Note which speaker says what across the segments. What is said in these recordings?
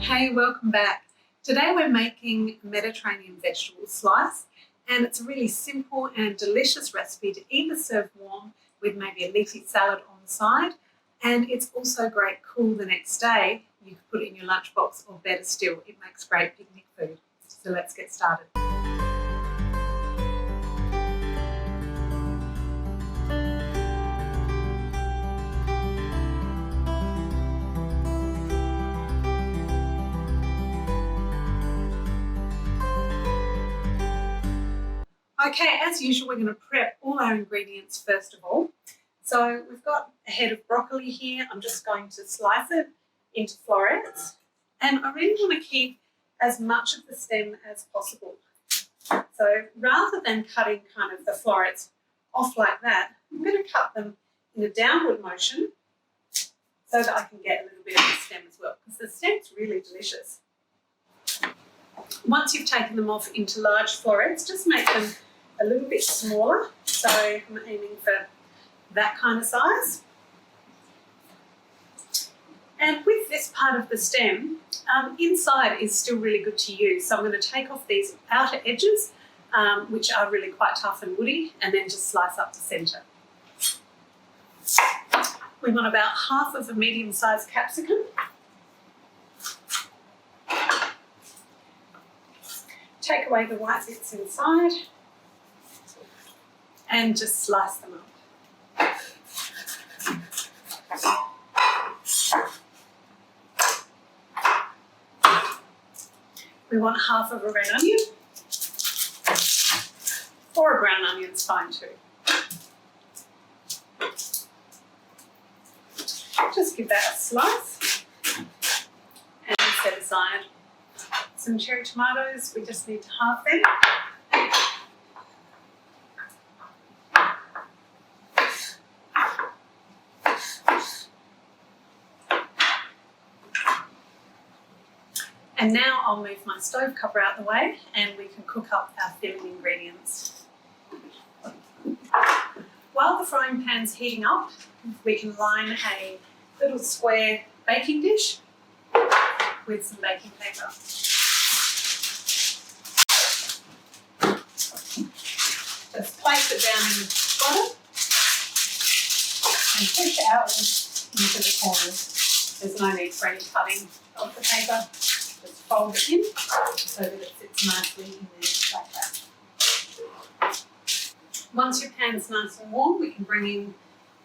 Speaker 1: Hey, welcome back. Today we're making Mediterranean vegetable slice, and it's a really simple and delicious recipe to either serve warm with maybe a leafy salad on the side, and it's also great cool the next day. You can put it in your lunchbox, or better still, it makes great picnic food. So let's get started. Okay, as usual, we're going to prep all our ingredients first of all. So we've got a head of broccoli here. I'm just going to slice it into florets, and I really want to keep as much of the stem as possible. So rather than cutting kind of the florets off like that, I'm going to cut them in a downward motion so that I can get a little bit of the stem as well, because the stem's really delicious. Once you've taken them off into large florets, just make them a little bit smaller. So I'm aiming for that kind of size. And with this part of the stem, inside is still really good to use. So I'm going to take off these outer edges, which are really quite tough and woody, and then just slice up the centre. We want about half of a medium-sized capsicum. Take away the white bits inside and just slice them up. We want half of a red onion, or a brown onion's fine too. Just give that a slice and set aside. Some cherry tomatoes, we just need to halve them. And now I'll move my stove cover out the way and we can cook up our filling ingredients. While the frying pan's heating up, we can line a little square baking dish with some baking paper. Just place it down in the bottom and push it out into the corners. There's no need for any cutting of the paper. Just fold it in so that it sits nicely in there like that. Once your pan's nice and warm, we can bring in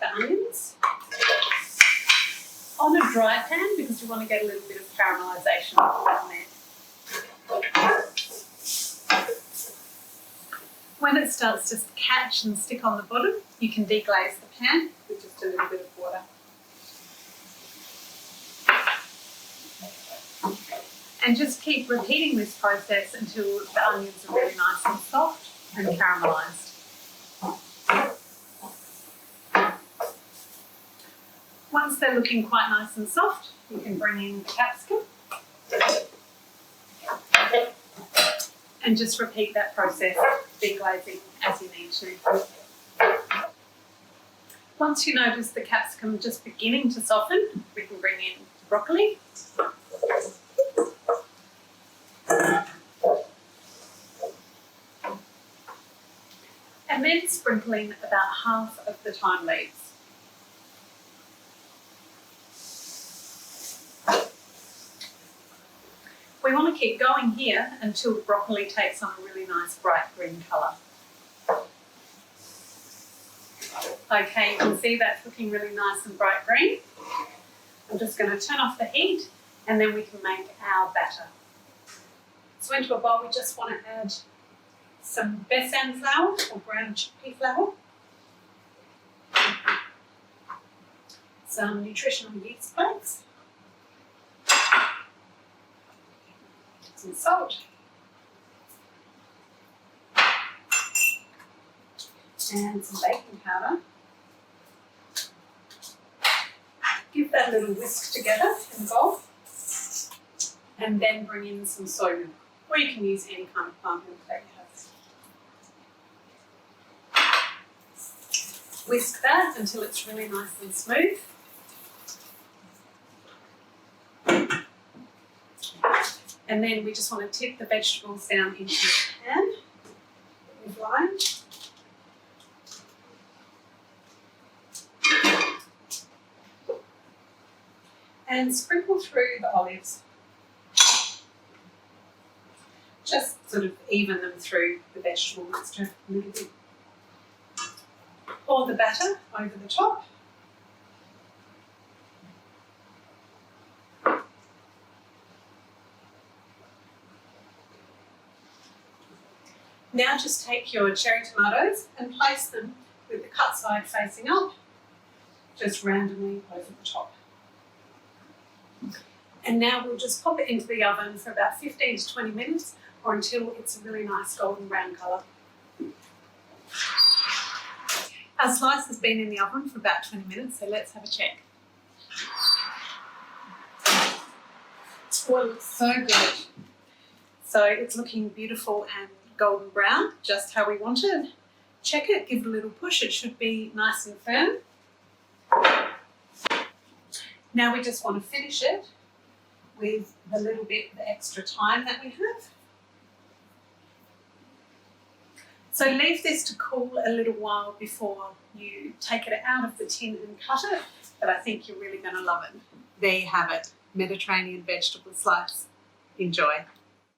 Speaker 1: the onions on a dry pan because we want to get a little bit of caramelisation on there. When it starts to catch and stick on the bottom, you can deglaze the pan with just a little bit of water. And just keep repeating this process until the onions are really nice and soft and caramelised. Once they're looking quite nice and soft, you can bring in the capsicum and just repeat that process, deglazing as you need to. Once you notice the capsicum just beginning to soften, we can bring in the broccoli. And then sprinkle in about half of the thyme leaves. We want to keep going here until the broccoli takes on a really nice bright green colour. Okay, you can see that's looking really nice and bright green. I'm just going to turn off the heat and then we can make our batter. So into a bowl we just want to add some besan flour or ground chickpea flour, some nutritional yeast flakes, some salt, and some baking powder. Give that a little whisk together in the bowl, and then bring in some soy milk, or you can use any kind of plant milk that you have. Whisk that until it's really nice and smooth. And then we just want to tip the vegetables down into the pan that we've lined. And sprinkle through the olives. Just sort of even them through the vegetable mixture a little bit. Pour the batter over the top. Now just take your cherry tomatoes and place them with the cut side facing up, just randomly over the top. And now we'll just pop it into the oven for about 15 to 20 minutes or until it's a really nice golden brown colour. Our slice has been in the oven for about 20 minutes, so let's have a check. Oh, it looks so good. So it's looking beautiful and golden brown, just how we want it. Check it, give it a little push, it should be nice and firm. Now we just want to finish it with the little bit of extra thyme that we have. So leave this to cool a little while before you take it out of the tin and cut it, but I think you're really going to love it. There you have it, Mediterranean vegetable slice. Enjoy.